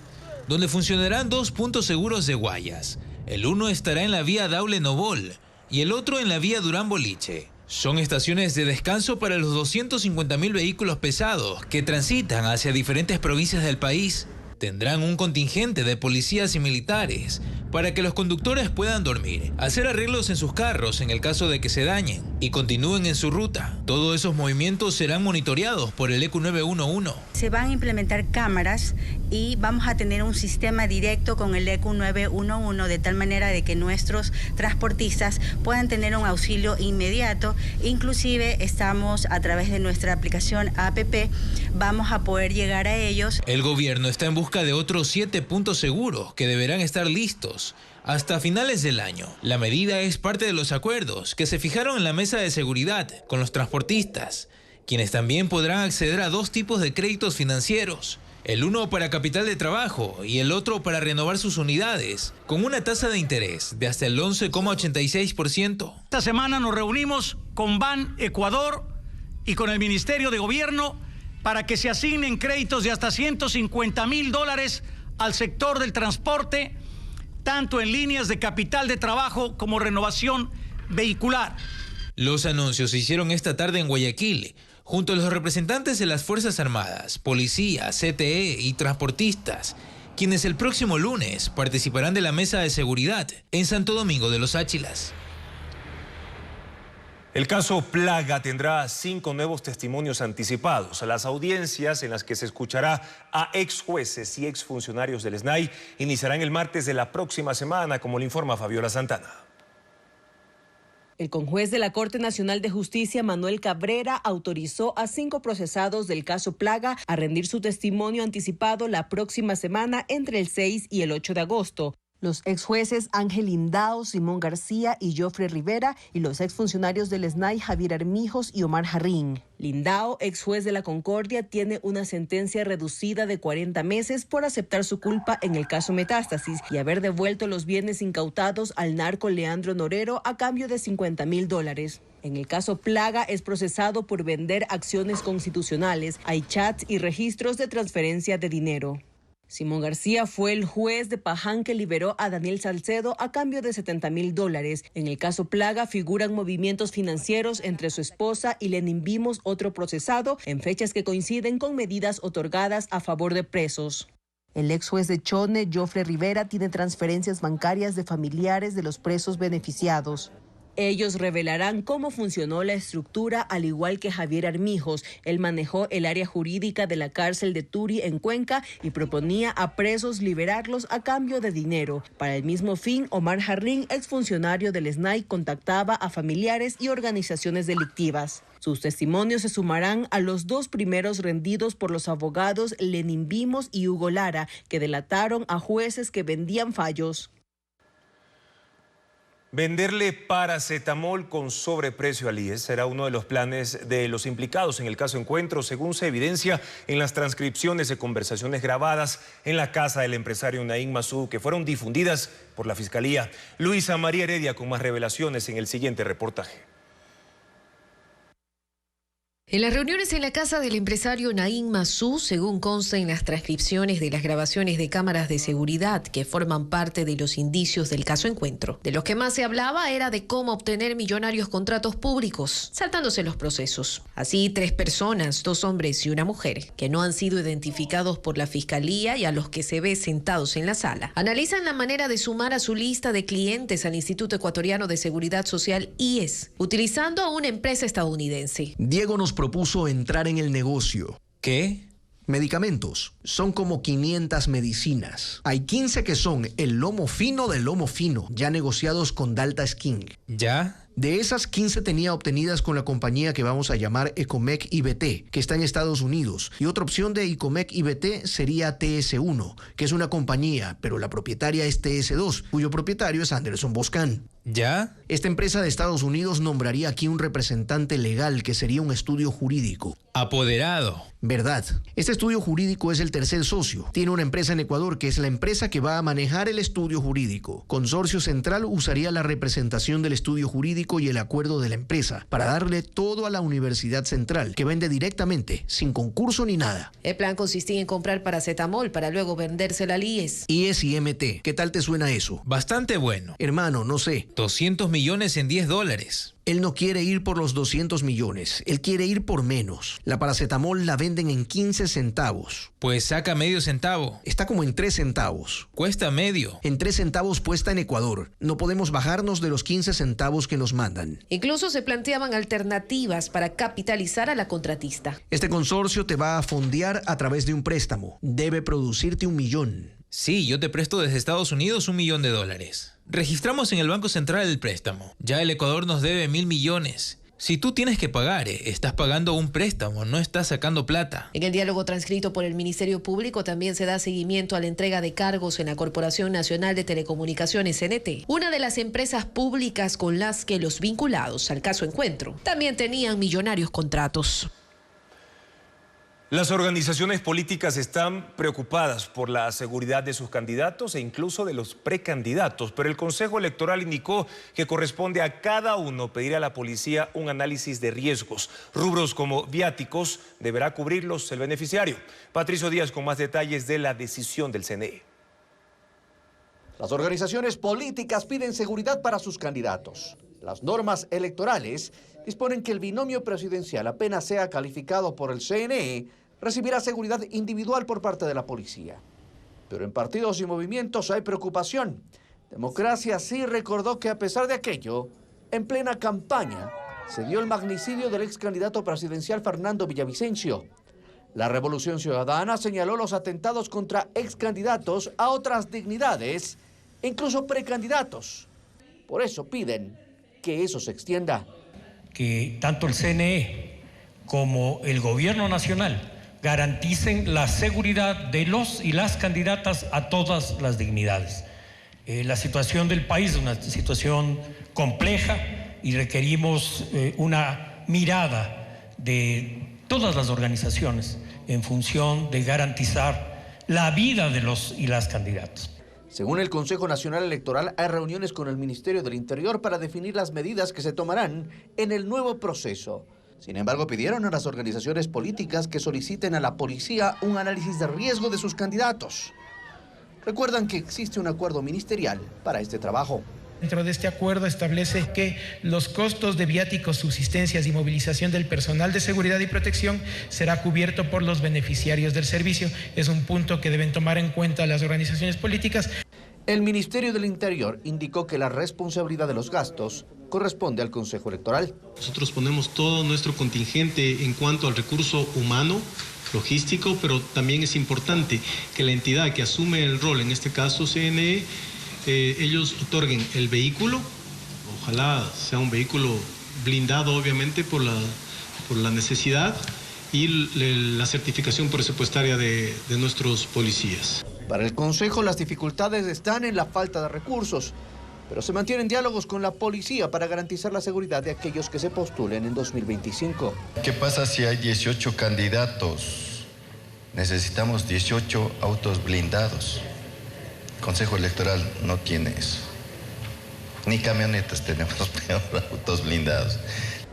[SPEAKER 9] donde funcionarán 2 puntos seguros de Guayas. El uno estará en la vía Daule-Nobol y el otro en la vía Durán-Boliche. Son estaciones de descanso para los 250.000 vehículos pesados que transitan hacia diferentes provincias del país. Tendrán un contingente de policías y militares para que los conductores puedan dormir, hacer arreglos en sus carros en el caso de que se dañen y continúen en su ruta. Todos esos movimientos serán monitoreados por el ECU 911.
[SPEAKER 5] Se van a implementar cámaras y vamos a tener un sistema directo con el ECU 911 de tal manera de que nuestros transportistas puedan tener un auxilio inmediato. Inclusive estamos a través de nuestra aplicación APP, vamos a poder llegar a ellos.
[SPEAKER 9] El gobierno está en busca de otros 7 puntos seguros que deberán estar listos hasta finales del año. La medida es parte de los acuerdos que se fijaron en la mesa de seguridad con los transportistas, quienes también podrán acceder a 2 tipos de créditos financieros. El uno para capital de trabajo y el otro para renovar sus unidades, con una tasa de interés de hasta el 11,86%.
[SPEAKER 6] Esta semana nos reunimos con BAN Ecuador y con el Ministerio de Gobierno para que se asignen créditos de hasta $150.000 al sector del transporte, tanto en líneas de capital de trabajo como renovación vehicular.
[SPEAKER 9] Los anuncios se hicieron esta tarde en Guayaquil, junto a los representantes de las Fuerzas Armadas, Policía, CTE y transportistas, quienes el próximo lunes participarán de la mesa de seguridad en Santo Domingo de los Áchilas.
[SPEAKER 1] El caso Plaga tendrá 5 nuevos testimonios anticipados. Las audiencias en las que se escuchará a ex jueces y ex funcionarios del SNAI iniciarán el martes de la próxima semana, como le informa Fabiola Santana.
[SPEAKER 24] El conjuez de la Corte Nacional de Justicia, Manuel Cabrera, autorizó a 5 procesados del caso Plaga a rendir su testimonio anticipado la próxima semana entre el 6 y el 8 de agosto. Los ex jueces Ángel Lindao, Simón García y Joffre Rivera y los exfuncionarios del SNAI Javier Armijos y Omar Jarrín. Lindao, ex juez de la Concordia, tiene una sentencia reducida de 40 meses por aceptar su culpa en el caso Metástasis y haber devuelto los bienes incautados al narco Leandro Norero a cambio de $50,000. En el caso Plaga es procesado por vender acciones constitucionales. Hay chats y registros de transferencia de dinero. Simón García fue el juez de Paján que liberó a Daniel Salcedo a cambio de $70,000. En el caso Plaga figuran movimientos financieros entre su esposa y Lenin Vimos, otro procesado, en fechas que coinciden con medidas otorgadas a favor de presos. El ex juez de Chone, Joffre Rivera, tiene transferencias bancarias de familiares de los presos beneficiados. Ellos revelarán cómo funcionó la estructura, al igual que Javier Armijos. Él manejó el área jurídica de la cárcel de Turi en Cuenca y proponía a presos liberarlos a cambio de dinero. Para el mismo fin, Omar Jarrín, exfuncionario del SNAI, contactaba a familiares y organizaciones delictivas. Sus testimonios se sumarán a los 2 primeros rendidos por los abogados Lenin Vimos y Hugo Lara, que delataron a jueces que vendían fallos.
[SPEAKER 1] Venderle paracetamol con sobreprecio al IES será uno de los planes de los implicados en el caso Encuentro, según se evidencia en las transcripciones de conversaciones grabadas en la casa del empresario Naim Massoud que fueron difundidas por la Fiscalía. Luisa María Heredia con más revelaciones en el siguiente reportaje.
[SPEAKER 8] En las reuniones en la casa del empresario Naim Massoud, según consta en las transcripciones de las grabaciones de cámaras de seguridad que forman parte de los indicios del caso Encuentro, de los que más se hablaba era de cómo obtener millonarios contratos públicos, saltándose los procesos. Así, 3 personas, 2 hombres y una mujer, que no han sido identificados por la Fiscalía y a los que se ve sentados en la sala, analizan la manera de sumar a su lista de clientes al Instituto Ecuatoriano de Seguridad Social, IES, utilizando a una empresa estadounidense.
[SPEAKER 11] Diego nos propuso entrar en el negocio.
[SPEAKER 9] ¿Qué?
[SPEAKER 11] Medicamentos. Son como 500 medicinas. Hay 15 que son el lomo fino del lomo fino, ya negociados con Dalta Skin.
[SPEAKER 9] ¿Ya?
[SPEAKER 11] De esas, 15 tenía obtenidas con la compañía que vamos a llamar Ecomec IBT, que está en Estados Unidos. Y otra opción de Ecomec IBT sería TS1, que es una compañía, pero la propietaria es TS2, cuyo propietario es Anderson Boscan.
[SPEAKER 9] ¿Ya?
[SPEAKER 11] Esta empresa de Estados Unidos nombraría aquí un representante legal, que sería un estudio jurídico.
[SPEAKER 9] Apoderado.
[SPEAKER 11] Verdad. Este estudio jurídico es el tercer socio. Tiene una empresa en Ecuador que es la empresa que va a manejar el estudio jurídico. Consorcio Central usaría la representación del estudio jurídico y el acuerdo de la empresa para darle todo a la Universidad Central, que vende directamente, sin concurso ni nada.
[SPEAKER 8] El plan consistía en comprar paracetamol para luego vendérsela al IES.
[SPEAKER 11] IES y MT, ¿qué tal te suena eso?
[SPEAKER 9] Bastante bueno.
[SPEAKER 11] Hermano, no sé.
[SPEAKER 9] 200 millones en $10.
[SPEAKER 11] Él no quiere ir por los 200 millones, él quiere ir por menos. La paracetamol la venden en 15 centavos.
[SPEAKER 9] Pues saca medio centavo.
[SPEAKER 11] Está como en 3 centavos.
[SPEAKER 9] Cuesta medio.
[SPEAKER 11] En 3 centavos puesta en Ecuador. No podemos bajarnos de los 15 centavos que nos mandan.
[SPEAKER 8] Incluso se planteaban alternativas para capitalizar a la contratista.
[SPEAKER 11] Este consorcio te va a fondear a través de un préstamo. Debe producirte 1 millón.
[SPEAKER 9] Sí, yo te presto desde Estados Unidos $1 millón. Registramos en el Banco Central el préstamo. Ya el Ecuador nos debe 1.000 millones. Si tú tienes que pagar, estás pagando un préstamo, no estás sacando plata.
[SPEAKER 8] En el diálogo transcrito por el Ministerio Público también se da seguimiento a la entrega de cargos en la Corporación Nacional de Telecomunicaciones, CNT, una de las empresas públicas con las que los vinculados al caso Encuentro también tenían millonarios contratos.
[SPEAKER 1] Las organizaciones políticas están preocupadas por la seguridad de sus candidatos e incluso de los precandidatos, pero el Consejo Electoral indicó que corresponde a cada uno pedir a la policía un análisis de riesgos. Rubros como viáticos deberá cubrirlos el beneficiario. Patricio Díaz con más detalles de la decisión del CNE.
[SPEAKER 13] Las organizaciones políticas piden seguridad para sus candidatos. Las normas electorales disponen que el binomio presidencial, apenas sea calificado por el CNE, recibirá seguridad individual por parte de la policía. Pero en partidos y movimientos hay preocupación. Democracia sí recordó que a pesar de aquello, en plena campaña, se dio el magnicidio del ex candidato presidencial Fernando Villavicencio. La Revolución Ciudadana señaló los atentados contra ex candidatos a otras dignidades, e incluso precandidatos. Por eso piden que eso se extienda.
[SPEAKER 14] Que tanto el CNE como el Gobierno Nacional garanticen la seguridad de los y las candidatas a todas las dignidades. La situación del país es una situación compleja y requerimos una mirada de todas las organizaciones en función de garantizar la vida de los y las candidatos.
[SPEAKER 13] Según el Consejo Nacional Electoral, hay reuniones con el Ministerio del Interior para definir las medidas que se tomarán en el nuevo proceso. Sin embargo, pidieron a las organizaciones políticas que soliciten a la policía un análisis de riesgo de sus candidatos. Recuerdan que existe un acuerdo ministerial para este trabajo.
[SPEAKER 12] Dentro de este acuerdo establece que los costos de viáticos, subsistencias y movilización del personal de seguridad y protección será cubierto por los beneficiarios del servicio. Es un punto que deben tomar en cuenta las organizaciones políticas.
[SPEAKER 13] El Ministerio del Interior indicó que la responsabilidad de los gastos corresponde al Consejo Electoral.
[SPEAKER 15] Nosotros ponemos todo nuestro contingente en cuanto al recurso humano, logístico, pero también es importante que la entidad que asume el rol, en este caso CNE, ellos otorguen el vehículo, ojalá sea un vehículo blindado obviamente por la necesidad, y la certificación presupuestaria de nuestros policías.
[SPEAKER 13] Para el Consejo las dificultades están en la falta de recursos, pero se mantienen diálogos con la policía para garantizar la seguridad de aquellos que se postulen en 2025.
[SPEAKER 16] ¿Qué pasa si hay 18 candidatos? Necesitamos 18 autos blindados. El Consejo Electoral no tiene eso. Ni camionetas tenemos, peor autos blindados.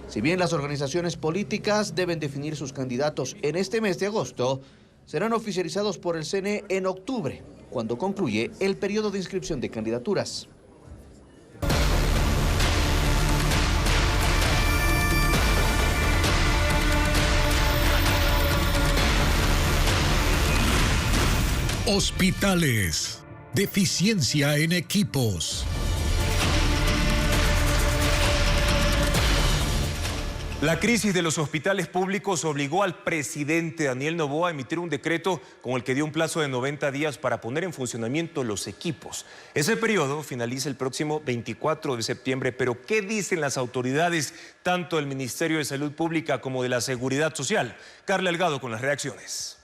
[SPEAKER 13] Si bien las organizaciones políticas deben definir sus candidatos en este mes de agosto, serán oficializados por el CNE en octubre, cuando concluye el periodo de inscripción de candidaturas.
[SPEAKER 2] Hospitales. Deficiencia en equipos.
[SPEAKER 1] La crisis de los hospitales públicos obligó al presidente Daniel Noboa a emitir un decreto con el que dio un plazo de 90 días para poner en funcionamiento los equipos. Ese periodo finaliza el próximo 24 de septiembre, pero ¿qué dicen las autoridades, tanto del Ministerio de Salud Pública como de la Seguridad Social? Carla Delgado con las reacciones.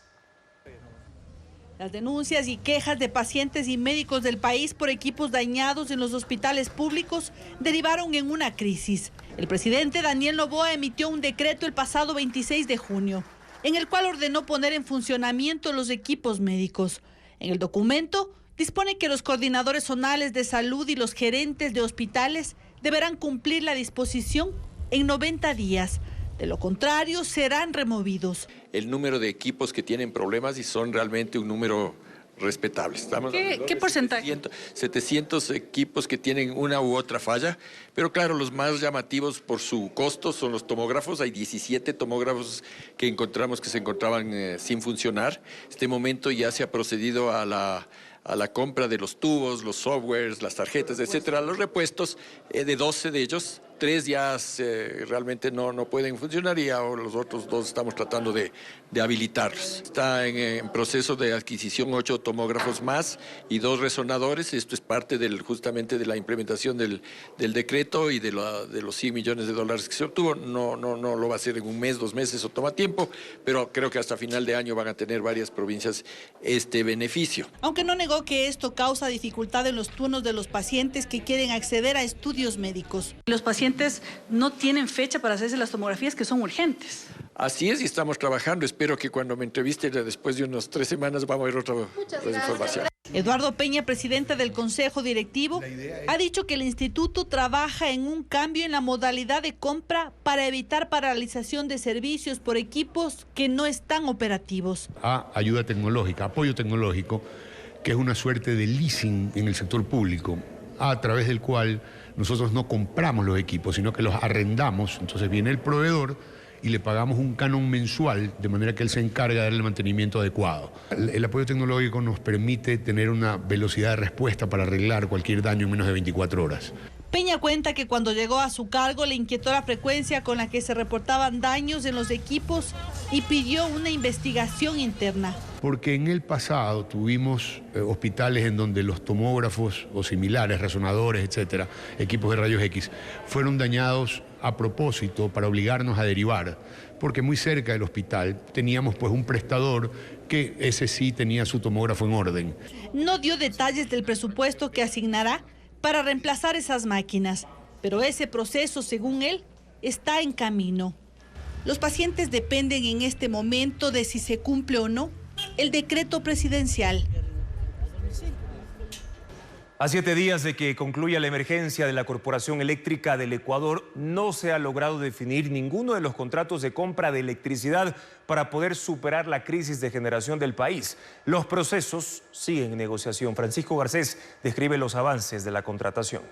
[SPEAKER 18] Las denuncias y quejas de pacientes y médicos del país por equipos dañados en los hospitales públicos derivaron en una crisis. El presidente Daniel Noboa emitió un decreto el pasado 26 de junio, en el cual ordenó poner en funcionamiento los equipos médicos. En el documento dispone que los coordinadores zonales de salud y los gerentes de hospitales deberán cumplir la disposición en 90 días. De lo contrario, serán removidos.
[SPEAKER 25] El número de equipos que tienen problemas y son realmente un número respetable. Estamos
[SPEAKER 18] ¿Qué porcentaje?
[SPEAKER 25] 700 equipos que tienen una u otra falla, pero claro, los más llamativos por su costo son los tomógrafos. Hay 17 tomógrafos que encontramos que se encontraban sin funcionar. Este momento ya se ha procedido a la compra de los tubos, los softwares, las tarjetas, etcétera, los repuestos de 12 de ellos. 3 ya realmente no pueden funcionar y ahora los otros 2 estamos tratando de habilitarlos. Está en proceso de adquisición 8 tomógrafos más y 2 resonadores. Esto es parte justamente de la implementación del decreto y de los $100 millones que se obtuvo. No lo va a hacer en un mes, 2 meses, o toma tiempo, pero creo que hasta final de año van a tener varias provincias este beneficio.
[SPEAKER 18] Aunque no negó que esto causa dificultad en los turnos de los pacientes que quieren acceder a estudios médicos. Los pacientes no tienen fecha para hacerse las tomografías, que son urgentes.
[SPEAKER 25] Así es, y estamos trabajando. Espero que cuando me entreviste después de unas 3 semanas vamos a ver otra información.
[SPEAKER 18] Eduardo Peña, presidente del Consejo Directivo, ha dicho que el instituto trabaja en un cambio en la modalidad de compra para evitar paralización de servicios por equipos que no están operativos.
[SPEAKER 26] Ayuda tecnológica, apoyo tecnológico, que es una suerte de leasing en el sector público, a través del cual nosotros no compramos los equipos, sino que los arrendamos. Entonces viene el proveedor y le pagamos un canon mensual, de manera que él se encarga de darle el mantenimiento adecuado. El apoyo tecnológico nos permite tener una velocidad de respuesta para arreglar cualquier daño en menos de 24 horas.
[SPEAKER 18] Peña cuenta que cuando llegó a su cargo le inquietó la frecuencia con la que se reportaban daños en los equipos y pidió una investigación interna.
[SPEAKER 26] Porque en el pasado tuvimos hospitales en donde los tomógrafos o similares, resonadores, etcétera, equipos de rayos X, fueron dañados a propósito para obligarnos a derivar, porque muy cerca del hospital teníamos pues un prestador que ese sí tenía su tomógrafo en orden.
[SPEAKER 18] No dio detalles del presupuesto que asignará para reemplazar esas máquinas, pero ese proceso, según él, está en camino. Los pacientes dependen en este momento de si se cumple o no el decreto presidencial.
[SPEAKER 1] A 7 días de que concluya la emergencia de la Corporación Eléctrica del Ecuador, no se ha logrado definir ninguno de los contratos de compra de electricidad para poder superar la crisis de generación del país. Los procesos siguen en negociación. Francisco Garcés describe los avances de la contratación.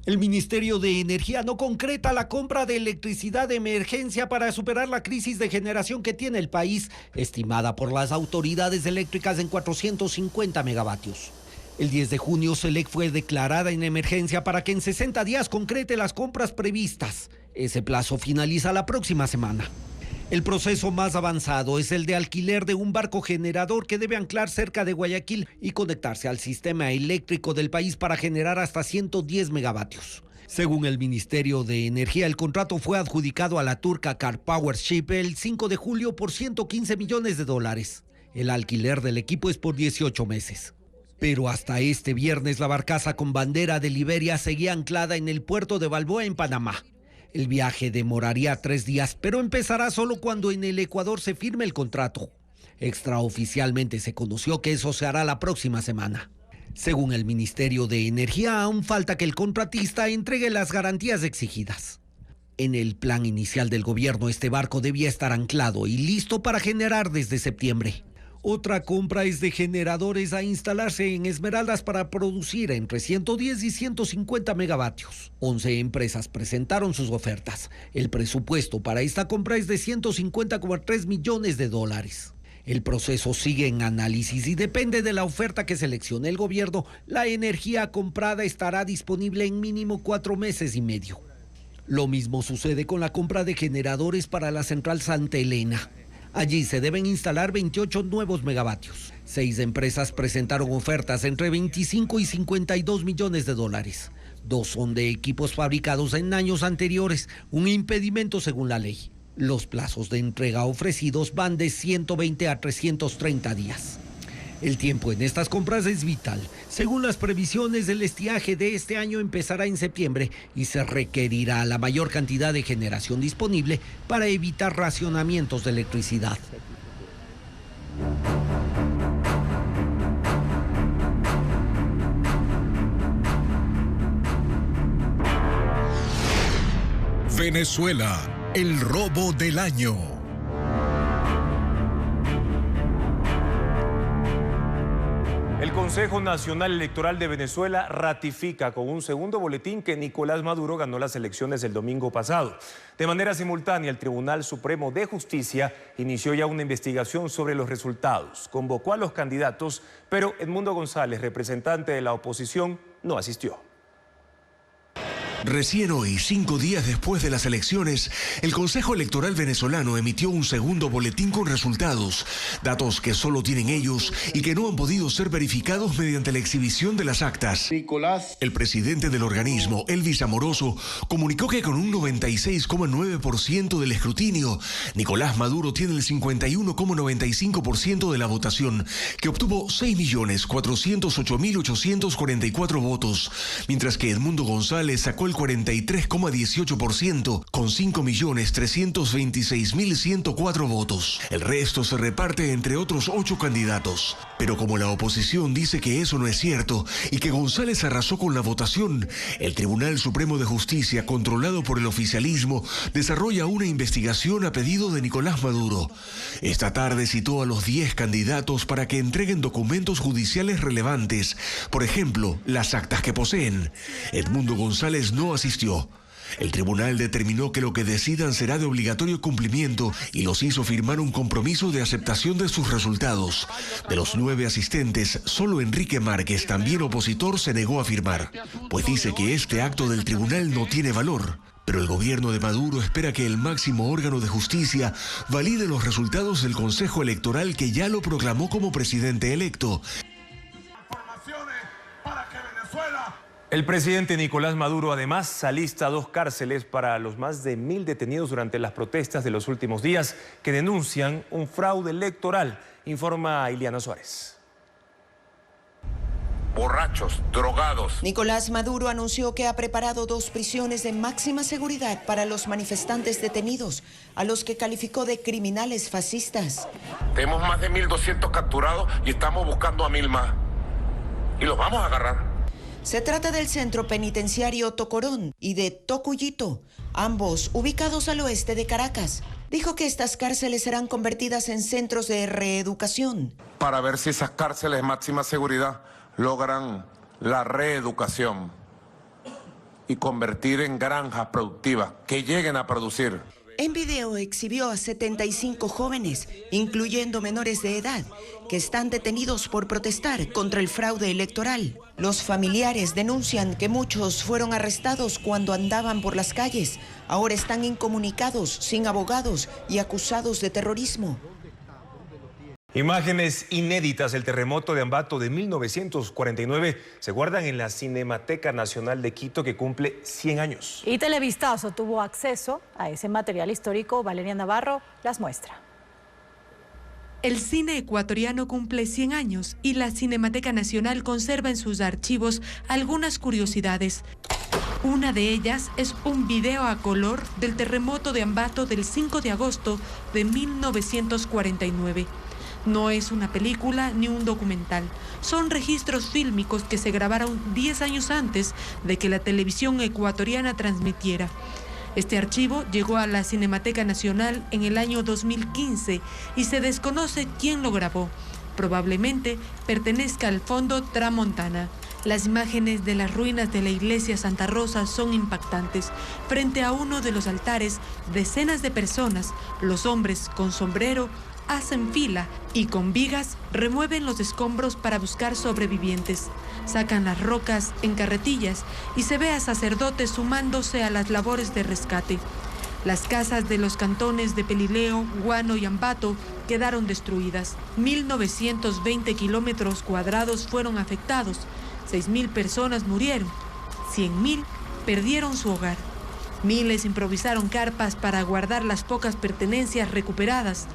[SPEAKER 4] El Ministerio de Energía no concreta la compra de electricidad de emergencia para superar la crisis de generación que tiene el país, estimada por las autoridades eléctricas en 450 megavatios. El 10 de junio, SELEC fue declarada en emergencia para que en 60 días concrete las compras previstas. Ese plazo finaliza la próxima semana. El proceso más avanzado es el de alquiler de un barco generador que debe anclar cerca de Guayaquil y conectarse al sistema eléctrico del país para generar hasta 110 megavatios. Según el Ministerio de Energía, el contrato fue adjudicado a la turca Car Power Ship el 5 de julio por $115 millones. El alquiler del equipo es por 18 meses. Pero hasta este viernes la barcaza con bandera de Liberia seguía anclada en el puerto de Balboa en Panamá. El viaje demoraría 3 días, pero empezará solo cuando en el Ecuador se firme el contrato. Extraoficialmente se conoció que eso se hará la próxima semana. Según el Ministerio de Energía, aún falta que el contratista entregue las garantías exigidas. En el plan inicial del gobierno, este barco debía estar anclado y listo para generar desde septiembre. Otra compra es de generadores a instalarse en Esmeraldas para producir entre 110 y 150 megavatios. 11 empresas presentaron sus ofertas. El presupuesto para esta compra es de $150,3 millones. El proceso sigue en análisis y depende de la oferta que seleccione el gobierno. La energía comprada estará disponible en mínimo 4 meses y medio. Lo mismo sucede con la compra de generadores para la central Santa Elena. Allí se deben instalar 28 nuevos megavatios. 6 empresas presentaron ofertas entre 25 y $52 millones. 2 son de equipos fabricados en años anteriores, un impedimento según la ley. Los plazos de entrega ofrecidos van de 120 a 330 días. El tiempo en estas compras es vital. Según las previsiones, el estiaje de este año empezará en septiembre y se requerirá la mayor cantidad de generación disponible para evitar racionamientos de electricidad.
[SPEAKER 2] Venezuela, el robo del año.
[SPEAKER 1] El Consejo Nacional Electoral de Venezuela ratifica con un segundo boletín que Nicolás Maduro ganó las elecciones el domingo pasado. De manera simultánea, el Tribunal Supremo de Justicia inició ya una investigación sobre los resultados. Convocó a los candidatos, pero Edmundo González, representante de la oposición, no asistió.
[SPEAKER 7] Recién hoy, 5 días después de las elecciones, el Consejo Electoral venezolano emitió un segundo boletín con resultados, datos que solo tienen ellos y que no han podido ser verificados mediante la exhibición de las actas. El presidente del organismo, Elvis Amoroso, comunicó que con un 96,9% del escrutinio, Nicolás Maduro tiene el 51,95% de la votación, que obtuvo 6.408.844 votos, mientras que Edmundo González sacó el 43,18% con 5.326.104 votos. El resto se reparte entre otros 8 candidatos. Pero como la oposición dice que eso no es cierto y que González arrasó con la votación, el Tribunal Supremo de Justicia, controlado por el oficialismo, desarrolla una investigación a pedido de Nicolás Maduro. Esta tarde citó a los 10 candidatos para que entreguen documentos judiciales relevantes, por ejemplo, las actas que poseen. Edmundo González no asistió. El tribunal determinó que lo que decidan será de obligatorio cumplimiento y los hizo firmar un compromiso de aceptación de sus resultados. De los 9 asistentes, solo Enrique Márquez, también opositor, se negó a firmar, pues dice que este acto del tribunal no tiene valor. Pero el gobierno de Maduro espera que el máximo órgano de justicia valide los resultados del Consejo Electoral, que ya lo proclamó como presidente electo.
[SPEAKER 1] El presidente Nicolás Maduro además alista 2 cárceles para los más de 1000 detenidos durante las protestas de los últimos días que denuncian un fraude electoral, informa Iliana Suárez.
[SPEAKER 10] Borrachos, drogados.
[SPEAKER 19] Nicolás Maduro anunció que ha preparado 2 prisiones de máxima seguridad para los manifestantes detenidos, a los que calificó de criminales fascistas.
[SPEAKER 10] Tenemos más de 1200 capturados y estamos buscando a 1000 más. Y los vamos a agarrar.
[SPEAKER 19] Se trata del centro penitenciario Tocorón y de Tocuyito, ambos ubicados al oeste de Caracas. Dijo que estas cárceles serán convertidas en centros de reeducación.
[SPEAKER 10] Para ver si esas cárceles de máxima seguridad logran la reeducación y convertir en granjas productivas que lleguen a producir.
[SPEAKER 19] En video exhibió a 75 jóvenes, incluyendo menores de edad, que están detenidos por protestar contra el fraude electoral. Los familiares denuncian que muchos fueron arrestados cuando andaban por las calles. Ahora están incomunicados, sin abogados y acusados de terrorismo.
[SPEAKER 1] Imágenes inéditas del terremoto de Ambato de 1949 se guardan en la Cinemateca Nacional de Quito, que cumple 100 años.
[SPEAKER 20] Y Televistazo tuvo acceso a ese material histórico. Valeria Navarro las muestra.
[SPEAKER 21] El cine ecuatoriano cumple 100 años y la Cinemateca Nacional conserva en sus archivos algunas curiosidades. Una de ellas es un video a color del terremoto de Ambato del 5 de agosto de 1949. No es una película ni un documental. Son registros fílmicos que se grabaron 10 años antes de que la televisión ecuatoriana transmitiera. Este archivo llegó a la Cinemateca Nacional en el año 2015 y se desconoce quién lo grabó. Probablemente pertenezca al Fondo Tramontana. Las imágenes de las ruinas de la iglesia Santa Rosa son impactantes. Frente a uno de los altares, decenas de personas, los hombres con sombrero, hacen fila y con vigas remueven los escombros para buscar sobrevivientes. Sacan las rocas en carretillas y se ve a sacerdotes sumándose a las labores de rescate. Las casas de los cantones de Pelileo, Guano y Ambato quedaron destruidas. 1920 kilómetros cuadrados fueron afectados. 6.000 personas murieron. 100.000 perdieron su hogar. Miles improvisaron carpas para guardar las pocas pertenencias recuperadas.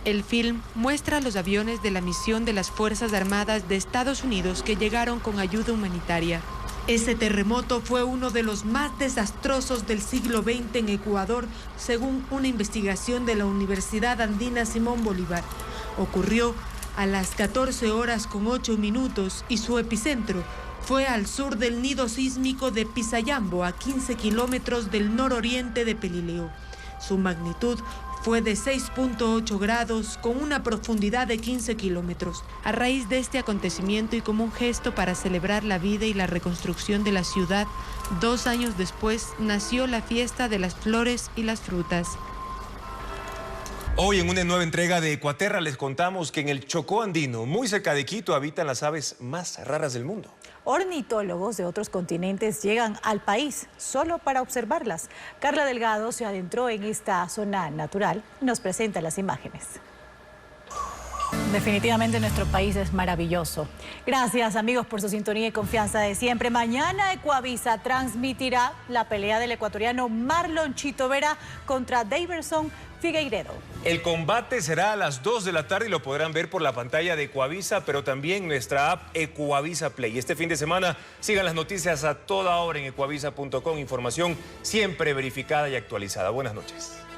[SPEAKER 21] El film muestra los aviones de la misión de las Fuerzas Armadas de Estados Unidos que llegaron con ayuda humanitaria. Ese terremoto fue uno de los más desastrosos del siglo XX en Ecuador, según una investigación de la Universidad Andina Simón Bolívar. Ocurrió a las 14:08 y su epicentro fue al sur del nido sísmico de Pisayambo, a 15 kilómetros del nororiente de Pelileo. Su magnitud fue de 6.8 grados con una profundidad de 15 kilómetros. A raíz de este acontecimiento y como un gesto para celebrar la vida y la reconstrucción de la ciudad, 2 años después nació la fiesta de las flores y las frutas.
[SPEAKER 1] Hoy en una nueva entrega de Ecuaterra les contamos que en el Chocó andino, muy cerca de Quito, habitan las aves más raras del mundo.
[SPEAKER 20] Ornitólogos de otros continentes llegan al país solo para observarlas. Carla Delgado se adentró en esta zona natural y nos presenta las imágenes. Definitivamente nuestro país es maravilloso. Gracias, amigos, por su sintonía y confianza de siempre. Mañana Ecuavisa transmitirá la pelea del ecuatoriano Marlon Chito Vera contra Daverson Figueiredo.
[SPEAKER 1] El combate será a las 2 de la tarde y lo podrán ver por la pantalla de Ecuavisa, pero también nuestra app Ecuavisa Play. Este fin de semana sigan las noticias a toda hora en ecuavisa.com. Información siempre verificada y actualizada. Buenas noches.